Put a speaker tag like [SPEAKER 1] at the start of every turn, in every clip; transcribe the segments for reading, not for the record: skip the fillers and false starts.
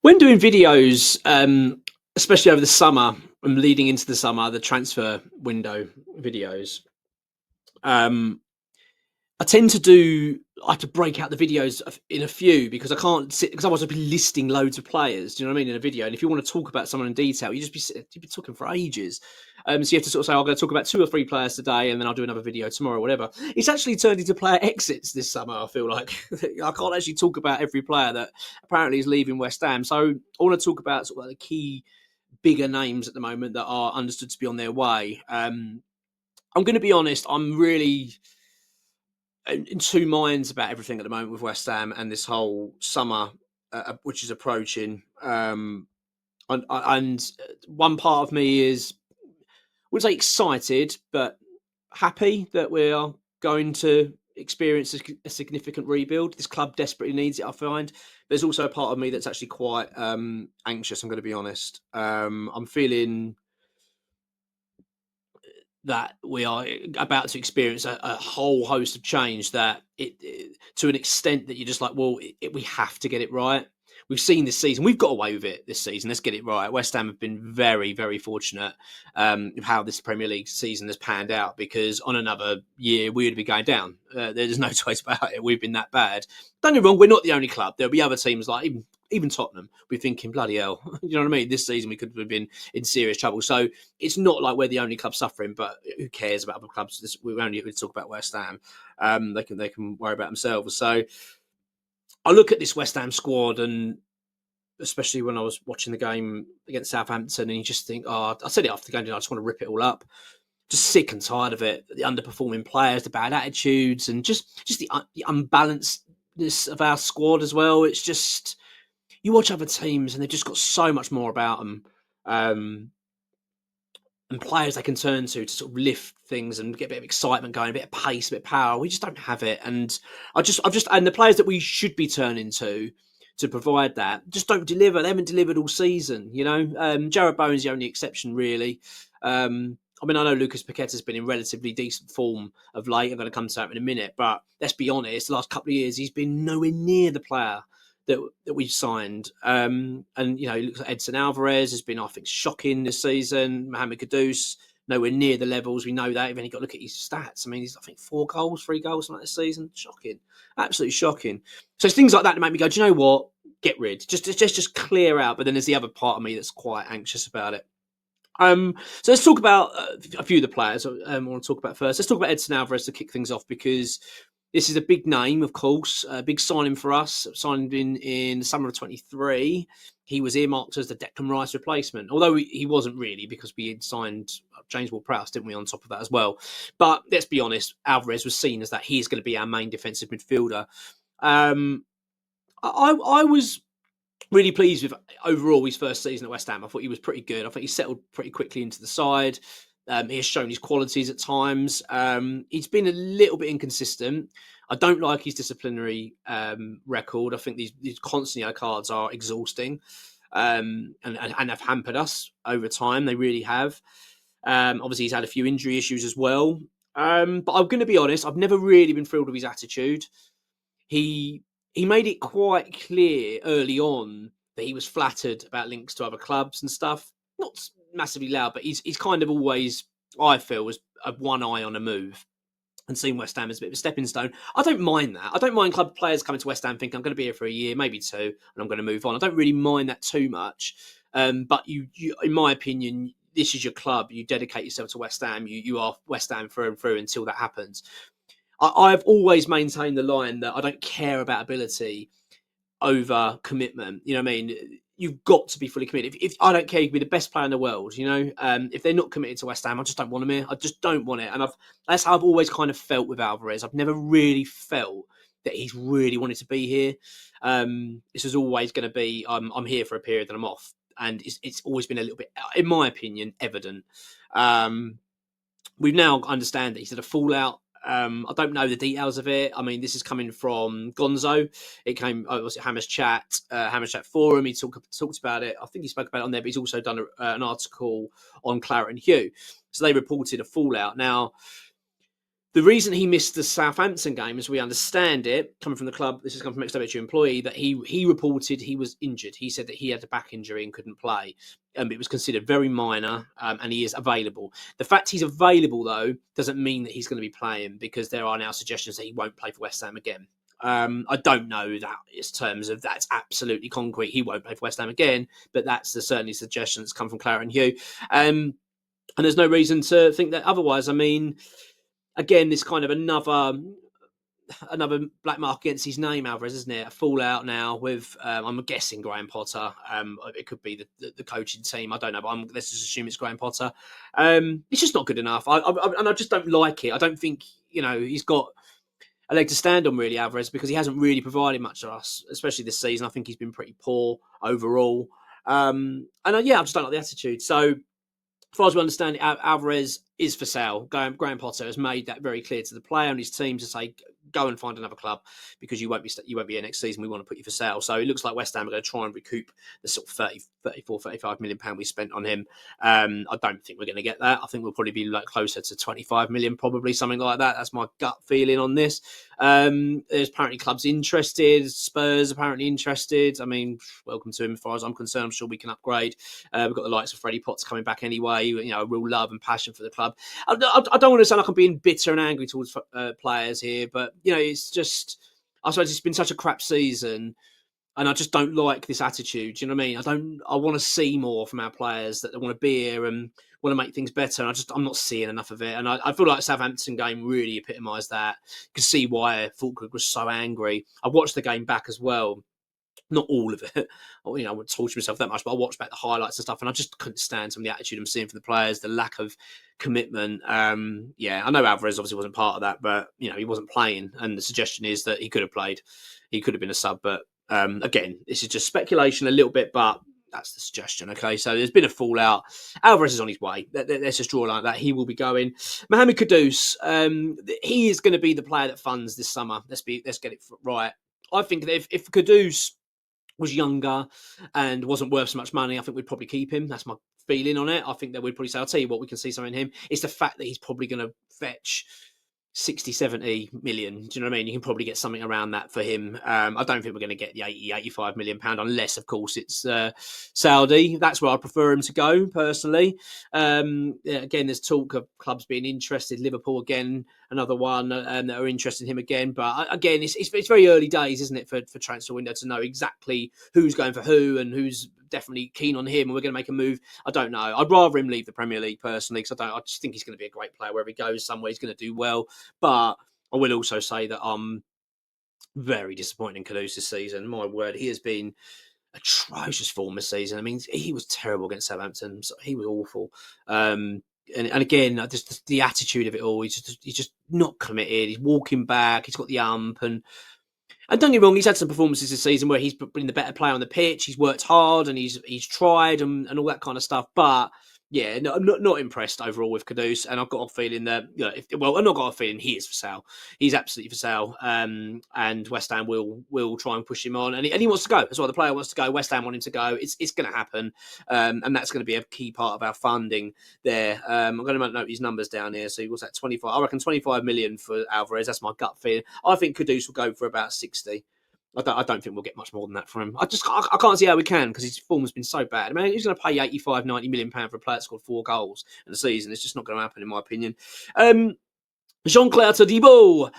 [SPEAKER 1] When doing videos, especially over the summer and leading into the summer, the transfer window videos, um, I tend to do. I have to break out the videos in a few because I can't sit because otherwise I'd be listing loads of players. Do you know what I mean in a video? And if you want to talk about someone in detail, you'd be talking for ages. So you have to sort of say, I'm going to talk about 2 or 3 players today, and then I'll do another video tomorrow, or whatever. It's actually turned into player exits this summer. I feel like I can't actually talk about every player that apparently is leaving West Ham. So I want to talk about sort of like the key bigger names at the moment that are understood to be on their way. I'm going to be honest. I'm really in two minds about everything at the moment with West Ham and this whole summer, which is approaching. And one part of me is, I wouldn't say excited, but happy that we are going to experience a significant rebuild. This club desperately needs it, I find. There's also a part of me that's actually quite anxious, I'm going to be honest. I'm feeling that we are about to experience a whole host of change that to an extent that you're just like, well, we have to get it right. We've seen this season. We've got away with it this season. Let's get it right. West Ham have been very, very fortunate of how this Premier League season has panned out because on another year, we would be going down. There's no choice about it. We've been that bad. Don't get me wrong. We're not the only club. There'll be other teams like even Tottenham. We're thinking, bloody hell. You know what I mean? This season, we could have been in serious trouble. So it's not like we're the only club suffering, but who cares about other clubs? We only talk about West Ham. They can worry about themselves. So I look at this West Ham squad, and especially when I was watching the game against Southampton, and you just think, oh, I said it after the game, I just want to rip it all up. Just sick and tired of it. The underperforming players, the bad attitudes, and just the unbalancedness of our squad as well. It's just you watch other teams, and they've just got so much more about them. And players they can turn to sort of lift things and get a bit of excitement going, a bit of pace, a bit of power. We just don't have it, and and the players that we should be turning to provide that just don't deliver. They haven't delivered all season. You know, Jared Bowen's the only exception, really. I mean, I know Lucas Paqueta's been in relatively decent form of late. I'm going to come to that in a minute, but let's be honest. The last couple of years, he's been nowhere near the player that we've signed. And, you know, looks like Edson Alvarez has been, I think, shocking this season. Mohammed Kudus, nowhere near the levels. We know that. You've only got to look at his stats. I mean, he's, I think, 4 goals, 3 goals like this season. Shocking. Absolutely shocking. So it's things like that that make me go, do you know what? Get rid. Just clear out. But then there's the other part of me that's quite anxious about it. So let's talk about a few of the players I want to talk about first. Let's talk about Edson Alvarez to kick things off because this is a big name, of course, a big signing for us. Signed in the summer of 23. He was earmarked as the Declan Rice replacement, although he wasn't really because we had signed James Ward-Prowse, didn't we, on top of that as well. But let's be honest, Alvarez was seen as that he's going to be our main defensive midfielder. I was really pleased with overall his first season at West Ham. I thought he was pretty good. I think he settled pretty quickly into the side. He has shown his qualities at times. He's been a little bit inconsistent. I don't like his disciplinary record. I think these constant yellow cards are exhausting and have hampered us over time. They really have. Obviously, he's had a few injury issues as well. But I'm going to be honest, I've never really been thrilled with his attitude. He made it quite clear early on that he was flattered about links to other clubs and stuff. Not massively loud, but he's kind of always, I feel, was one eye on a move and seen West Ham as a bit of a stepping stone. I don't mind that. I don't mind club players coming to West Ham thinking I'm going to be here for a year, maybe 2, and I'm going to move on. I don't really mind that too much. But you, in my opinion, this is your club. You dedicate yourself to West Ham. You are West Ham through and through until that happens. I've always maintained the line that I don't care about ability over commitment. You know what I mean? You've got to be fully committed. If I don't care, you can be the best player in the world. You know, if they're not committed to West Ham, I just don't want them here. I just don't want it. And that's how I've always kind of felt with Alvarez. I've never really felt that he's really wanted to be here. This is always going to be, I'm here for a period and I'm off. And it's always been a little bit, in my opinion, evident. We now understand that he's had a fallout. I don't know the details of it. I mean, this is coming from Gonzo. It came, was it Hammers Chat Forum? He talked about it. I think he spoke about it on there, but he's also done an article on Claret and Hugh. So they reported a fallout. Now, The reason he missed the Southampton game, as we understand it, coming from the club, this has come from an ex-WHU employee, that he reported he was injured. He said that he had a back injury and couldn't play. It was considered very minor, and he is available. The fact he's available, though, doesn't mean that he's going to be playing, because there are now suggestions that he won't play for West Ham again. I don't know that in terms of that's absolutely concrete. He won't play for West Ham again, but that's certainly a suggestion that's come from Clara and Hugh. And there's no reason to think that otherwise. I mean, again, this kind of another black mark against his name, Alvarez, isn't it? A fallout now with, I'm guessing, Graham Potter. It could be the coaching team. I don't know, but let's just assume it's Graham Potter. It's just not good enough. And I just don't like it. I don't think, he's got a leg to stand on, really, Alvarez, because he hasn't really provided much to us, especially this season. I think he's been pretty poor overall. I just don't like the attitude. So, as far as we understand, Alvarez is for sale. Graham Potter has made that very clear to the player and his team to say, go and find another club, because you won't be here next season. We want to put you for sale. So it looks like West Ham are going to try and recoup the sort of 35 million pound we spent on him. I don't think we're going to get that. I think we'll probably be closer to 25 million, probably something like that. That's my gut feeling on this. There's apparently clubs interested. Spurs apparently interested. I mean, welcome to him as far as I'm concerned. I'm sure we can upgrade. We've got the likes of Freddie Potts coming back anyway. A real love and passion for the club. I don't want to sound like I'm being bitter and angry towards players here, but it's just, I suppose it's been such a crap season, and I just don't like this attitude. Do you know what I mean? I want to see more from our players, that they want to be here and want to make things better. And I'm not seeing enough of it. And I feel like the Southampton game really epitomised that. You can see why Falkirk was so angry. I watched the game back as well. Not all of it. I wouldn't torture myself that much, but I watched back the highlights and stuff, and I just couldn't stand some of the attitude I'm seeing from the players, the lack of commitment. I know Alvarez obviously wasn't part of that, but he wasn't playing, and the suggestion is that he could have played. He could have been a sub, but again, this is just speculation a little bit, but that's the suggestion. Okay, so there's been a fallout. Alvarez is on his way. Let's just draw like that. He will be going. Mohammed Kudus, he is going to be the player that funds this summer. Let's get it right. I think that if Kudus was younger and wasn't worth so much money, I think we'd probably keep him. That's my feeling on it. I think that we'd probably say, I'll tell you what, we can see something in him. It's the fact that he's probably going to fetch 60, 70 million. Do you know what I mean? You can probably get something around that for him. I don't think we're going to get the 80, 85 million pound, unless, of course, it's Saudi. That's where I prefer him to go, personally. Again, there's talk of clubs being interested. Liverpool, again, another one that are interested in him again. But again, it's very early days, isn't it, for transfer window to know exactly who's going for who and who's definitely keen on him and we're going to make a move. I don't know. I'd rather him leave the Premier League, personally, because I just think he's going to be a great player wherever he goes. Somewhere he's going to do well. But I will also say that I'm very disappointed in Kudus this season. My word, he has been atrocious form this season. I mean, he was terrible against Southampton. So he was awful. And again, just the attitude of it all. He's just not committed. He's walking back. He's got the ump. And don't get me wrong, he's had some performances this season where he's been the better player on the pitch. He's worked hard and he's tried and all that kind of stuff. But yeah, no, I'm not impressed overall with Kudus, and I've got a feeling that I've not got a feeling he is for sale. He's absolutely for sale, and West Ham will try and push him on, and he wants to go. That's why the player wants to go. West Ham want him to go. It's going to happen, and that's going to be a key part of our funding there. I'm going to note his numbers down here. So he was at 25. I reckon 25 million for Alvarez. That's my gut feeling. I think Kudus will go for about 60. I don't think we'll get much more than that from him. I can't see how we can, because his form has been so bad. I mean, he's going to pay 85, 90 million pounds for a player that scored 4 goals in the season. It's just not going to happen, in my opinion. Jean-Clair Todibo.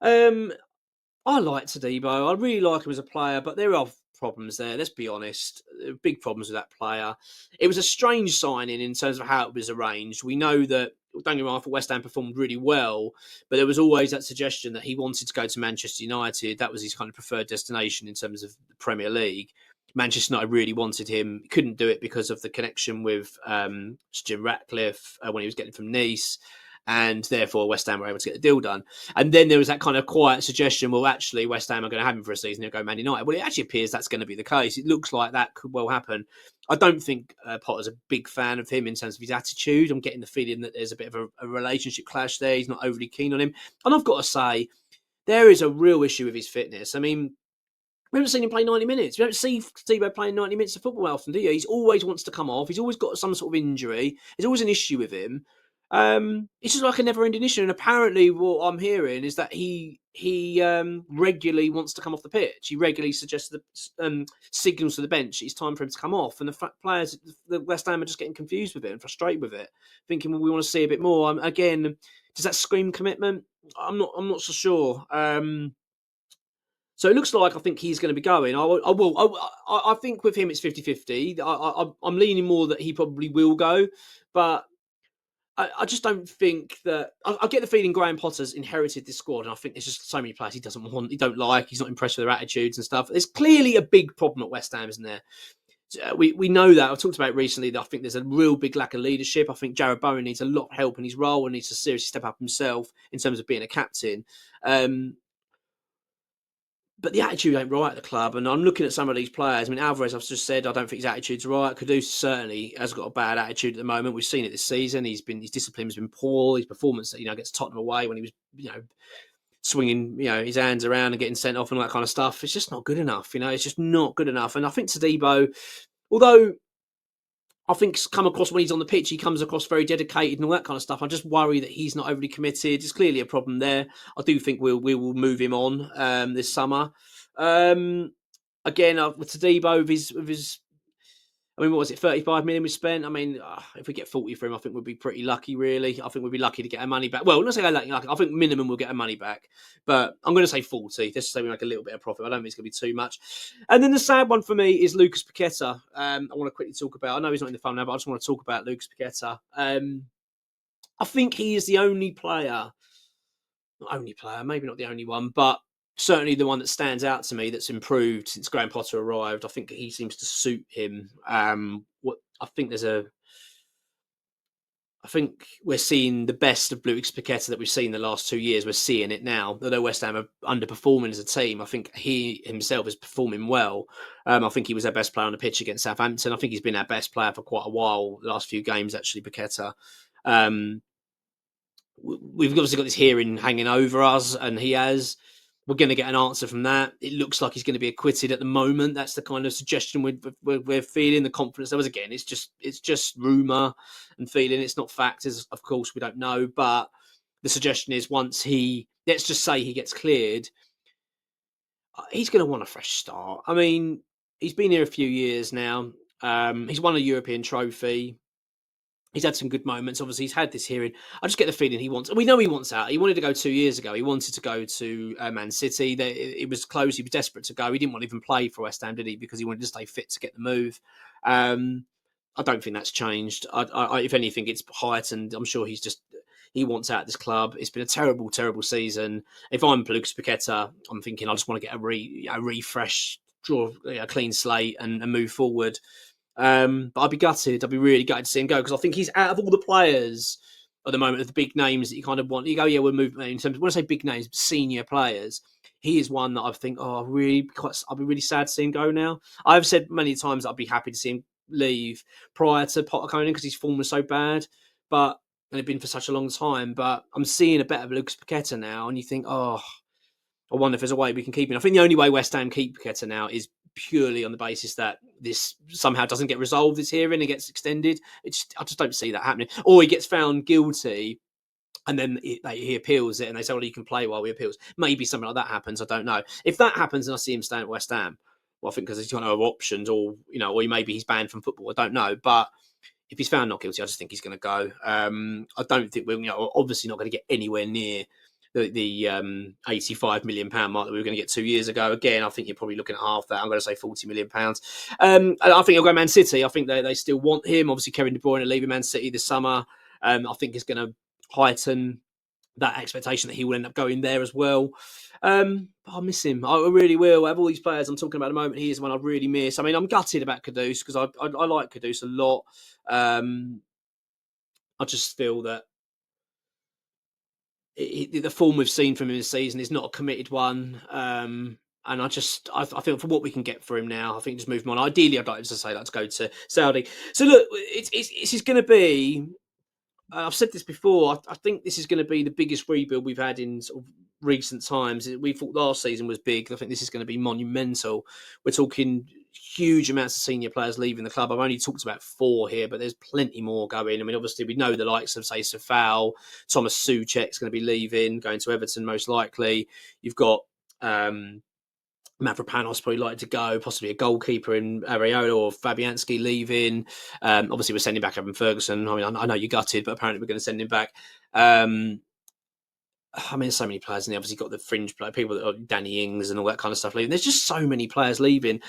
[SPEAKER 1] I like Todibo. I really like him as a player, but there are problems there. Let's be honest. Big problems with that player. It was a strange signing in terms of how it was arranged. We know that, don't get me wrong, I thought West Ham performed really well, but there was always that suggestion that he wanted to go to Manchester United. That was his kind of preferred destination in terms of the Premier League. Manchester United really wanted him. Couldn't do it because of the connection with Jim Ratcliffe when he was getting from Nice. And therefore, West Ham were able to get the deal done. And then there was that kind of quiet suggestion, well, actually, West Ham are going to have him for a season. He'll go Man United. Well, it actually appears that's going to be the case. It looks like that could well happen. I don't think Potter's a big fan of him in terms of his attitude. I'm getting the feeling that there's a bit of a relationship clash there. He's not overly keen on him. And I've got to say, there is a real issue with his fitness. I mean, we haven't seen him play 90 minutes. We don't see Todibo playing 90 minutes of football often, do you? He always wants to come off. He's always got some sort of injury. There's always an issue with him. It's just like a never-ending issue. And apparently, what I'm hearing is that he regularly wants to come off the pitch. He regularly suggests signals to the bench it's time for him to come off. And players, the West Ham are just getting confused with it and frustrated with it, thinking, well, we want to see a bit more. Again, does that scream commitment? I'm not so sure. So it looks like I think he's going to be going. I think with him it's 50-50. I'm leaning more that he probably will go, but I just don't think that. I get the feeling Graham Potter's inherited this squad, and I think there's just so many players he doesn't want, he don't like, he's not impressed with their attitudes and stuff. There's clearly a big problem at West Ham, isn't there? We know that. I've talked about it recently that I think there's a real big lack of leadership. I think Jarrod Bowen needs a lot of help in his role and needs to seriously step up himself in terms of being a captain. But the attitude ain't right at the club, and I'm looking at some of these players. I mean, Alvarez, I've just said, I don't think his attitude's right. Kudus certainly has got a bad attitude at the moment. We've seen it this season. His discipline has been poor. His performance, against Tottenham away when he was, swinging, his hands around and getting sent off and all that kind of stuff. It's just not good enough. It's just not good enough. And I think Todibo, although I think come across when he's on the pitch, he comes across very dedicated and all that kind of stuff. I just worry that he's not overly committed. There's clearly a problem there. I do think we will move him on this summer. Again, with Todibo, with his, what was it, 35 million we spent? I mean, if we get 40 for him, I think we'd be pretty lucky, really. I think we'd be lucky to get our money back. Well, let's say lucky. I think minimum we'll get our money back. But I'm going to say 40, just to say we make a little bit of profit. I don't think it's going to be too much. And then the sad one for me is Lucas Paqueta. I want to quickly talk about, I know he's not in the phone now, but I just want to talk about Lucas Paqueta. I think he is the only player, maybe not the only one, but certainly the one that stands out to me that's improved since Graham Potter arrived. I think he seems to suit him. I think we're seeing the best of Lucas Paqueta that we've seen the last 2 years. We're seeing it now. Although West Ham are underperforming as a team, I think he himself is performing well. I think he was our best player on the pitch against Southampton. I think he's been our best player for quite a while, the last few games, actually, Paqueta. We've obviously got this hearing hanging over us, and we're going to get an answer from that. It looks like he's going to be acquitted at the moment. That's the kind of suggestion we're feeling. The confidence there was, again, it's just rumour and feeling. It's not fact, as of course we don't know. But the suggestion is let's just say he gets cleared, he's going to want a fresh start. I mean, he's been here a few years now. He's won a European trophy. He's had some good moments. Obviously, he's had this hearing. I just get the feeling we know he wants out. He wanted to go 2 years ago. He wanted to go to Man City. It was close. He was desperate to go. He didn't want to even play for West Ham, did he? Because he wanted to stay fit to get the move. I don't think that's changed. If anything, it's heightened. I'm sure he wants out of this club. It's been a terrible, terrible season. If I'm Lucas Paqueta, I'm thinking I just want to get a refresh, draw a clean slate and move forward. But I'd be gutted. I'd be really gutted to see him go because I think he's out of all the players at the moment, of the big names that you kind of want. You go, yeah, we'll move in terms of, when I say big names, senior players. He is one that I think, I'll be really sad to see him go now. I've said many times that I'd be happy to see him leave prior to Potter coming in because his form was so bad, and it'd been for such a long time. But I'm seeing a better Lucas Paqueta now, and you think, I wonder if there's a way we can keep him. I think the only way West Ham keep Paqueta now is purely on the basis that this somehow doesn't get resolved, this hearing, and gets extended. I just don't see that happening. Or he gets found guilty and then he appeals it and they say, well, you can play while we appeals. Maybe something like that happens. I don't know. If that happens and I see him staying at West Ham, well, I think because he's got no options, or maybe he's banned from football. I don't know. But if he's found not guilty, I just think he's going to go. I don't think we're obviously not going to get anywhere near the £85 million mark that we were going to get 2 years ago. Again, I think you're probably looking at half that. I'm going to say £40 million. And I think he'll go Man City. I think they still want him. Obviously, Kevin De Bruyne leaving Man City this summer, I think is going to heighten that expectation that he will end up going there as well. But I'll miss him. I really will. Of all these players I'm talking about at the moment, he is one I really miss. I mean, I'm gutted about Kudus because I like Kudus a lot. I just feel that the form we've seen from him this season is not a committed one. And I feel for what we can get for him now, I think just move him on. Ideally, I'd like him to say let's go to Saudi. So look, it's going to be. I've said this before. I think this is going to be the biggest rebuild we've had in sort of recent times. We thought last season was big. I think this is going to be monumental. We're talking huge amounts of senior players leaving the club. I've only talked about 4 here, but there's plenty more going. I mean, obviously, we know the likes of, say, Safal, Thomas Souček's going to be leaving, going to Everton most likely. You've got Mavropanos probably like to go, possibly a goalkeeper in Areola or Fabianski leaving. Obviously, we're sending back Evan Ferguson. I mean, I know you're gutted, but apparently we're going to send him back. I mean, there's so many players, and they obviously got the fringe player, people that are Danny Ings and all that kind of stuff leaving. There's just so many players leaving.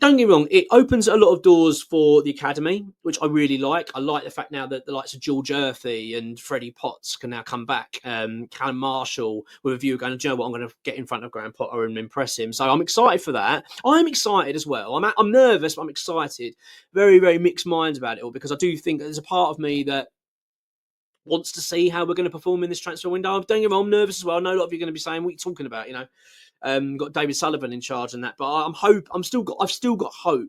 [SPEAKER 1] Don't get me wrong, it opens a lot of doors for the academy, which I really like. I like the fact now that the likes of George Earthy and Freddie Potts can now come back. Callum Marshall with a view of going, do you know what, I'm going to get in front of Graham Potter and impress him. So I'm excited for that. I'm excited as well. I'm nervous, but I'm excited. Very, very mixed minds about it all, because I do think there's a part of me that wants to see how we're going to perform in this transfer window. Don't get me wrong, I'm nervous as well. I know a lot of you are going to be saying, what are you talking about? You know, got David Sullivan in charge and that, but I've still got hope.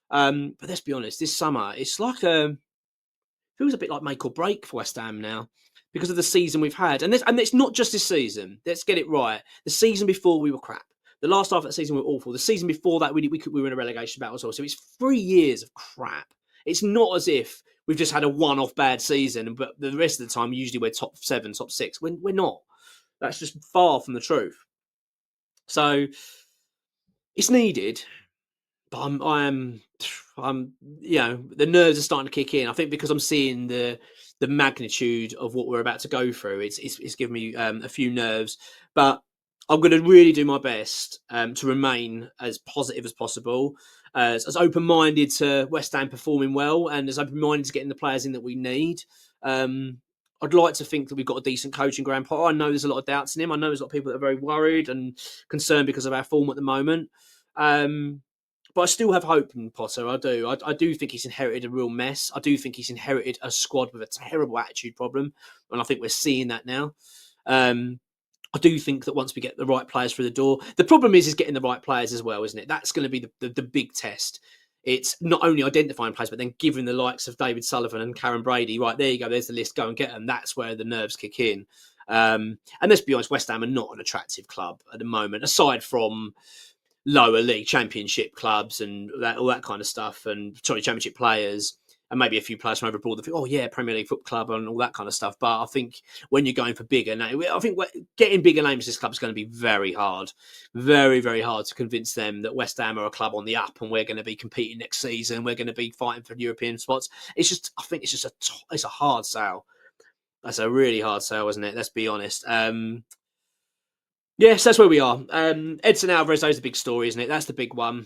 [SPEAKER 1] But let's be honest, this summer it's like feels a bit like make or break for West Ham now, because of the season we've had, and it's not just this season. Let's get it right. The season before we were crap. The last half of that season we were awful. The season before that we were in a relegation battle as well. So it's 3 years of crap. It's not as if we've just had a one-off bad season, but the rest of the time, usually we're top 7, top 6. We're not. That's just far from the truth. So it's needed, but I'm, you know, the nerves are starting to kick in. I think because I'm seeing the magnitude of what we're about to go through, it's given me a few nerves. But I'm going to really do my best to remain as positive as possible, as open-minded to West Ham performing well, and as open-minded to getting the players in that we need. I'd like to think that we've got a decent coach in Graham Potter. I know there's a lot of doubts in him. I know there's a lot of people that are very worried and concerned because of our form at the moment. But I still have hope in Potter. I do. I do think he's inherited a real mess. I do think he's inherited a squad with a terrible attitude problem, and I think we're seeing that now. I do think that once we get the right players through the door, the problem is getting the right players as well, isn't it? That's going to be the big test. It's not only identifying players, but then giving the likes of David Sullivan and Karen Brady, right, there you go, there's the list, go and get them. That's where the nerves kick in. And let's be honest, West Ham are not an attractive club at the moment, aside from lower league championship clubs and all that kind of stuff, and championship players, and maybe a few players from over abroad that think, oh yeah, Premier League football club and all that kind of stuff. But I think when you're going for bigger names, I think getting bigger names to this club is going to be very hard, very, very hard to convince them that West Ham are a club on the up and we're going to be competing next season. We're going to be fighting for European spots. It's just, I think it's a hard sell. That's a really hard sell, isn't it? Let's be honest. Yes, that's where we are. Edson Alvarez is the big story, isn't it? That's the big one.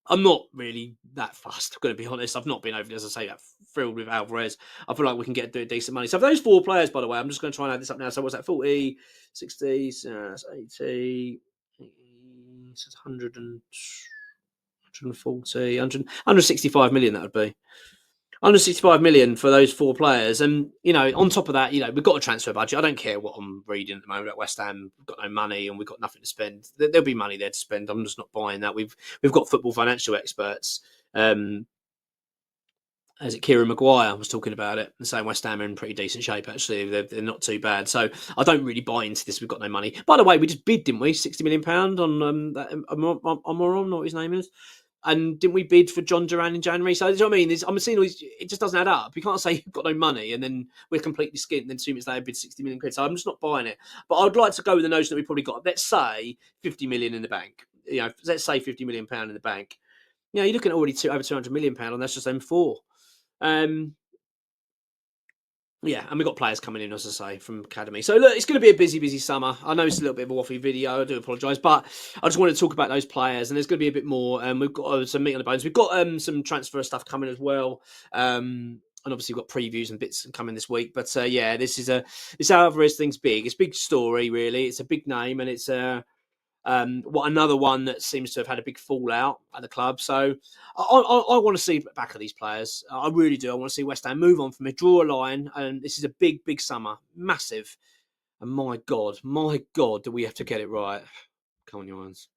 [SPEAKER 1] I'm not really that fussed, I'm going to be honest. I've not been overly, as I say, that thrilled with Alvarez. I feel like we can get decent money. So for those 4 players, by the way, I'm just going to try and add this up now. So what's that? 40, 60, 80, 100 and 140, 165 million, that would be. 165 million for those 4 players. And, you know, on top of that, you know, we've got a transfer budget. I don't care what I'm reading at the moment at West Ham. We've got no money and we've got nothing to spend. There'll be money there to spend. I'm just not buying that. We've got football financial experts. As it Kieran Maguire was talking about it, and saying West Ham are in pretty decent shape, actually. They're not too bad. So I don't really buy into this. We've got no money. By the way, we just bid, didn't we? £60 million on that Amoron, what his name is. And didn't we bid for John Duran in January? So, you know what I mean? I'm seeing all these, it just doesn't add up. You can't say you've got no money and then we're completely skint and then 2 minutes later bid 60 million quid. So I'm just not buying it. But I'd like to go with the notion that we probably got, let's say, 50 million in the bank. You know, let's say £50 million in the bank. You know, you're looking at already over £200 million, and that's just them 4. Yeah, and we've got players coming in, as I say, from Academy. So, look, it's going to be a busy, busy summer. I know it's a little bit of a waffly video. I do apologise. But I just wanted to talk about those players, and there's going to be a bit more. We've got some meat on the bones. We've got some transfer stuff coming as well. And obviously, we've got previews and bits coming this week. But, yeah, this Alvarez thing's big. It's a big story, really. It's a big name, and it's another one that seems to have had a big fallout at the club. So I want to see back of these players. I really do. I want to see West Ham move on from it, draw a line, and this is a big, big summer, massive. And my God, do we have to get it right? Come on, you ones.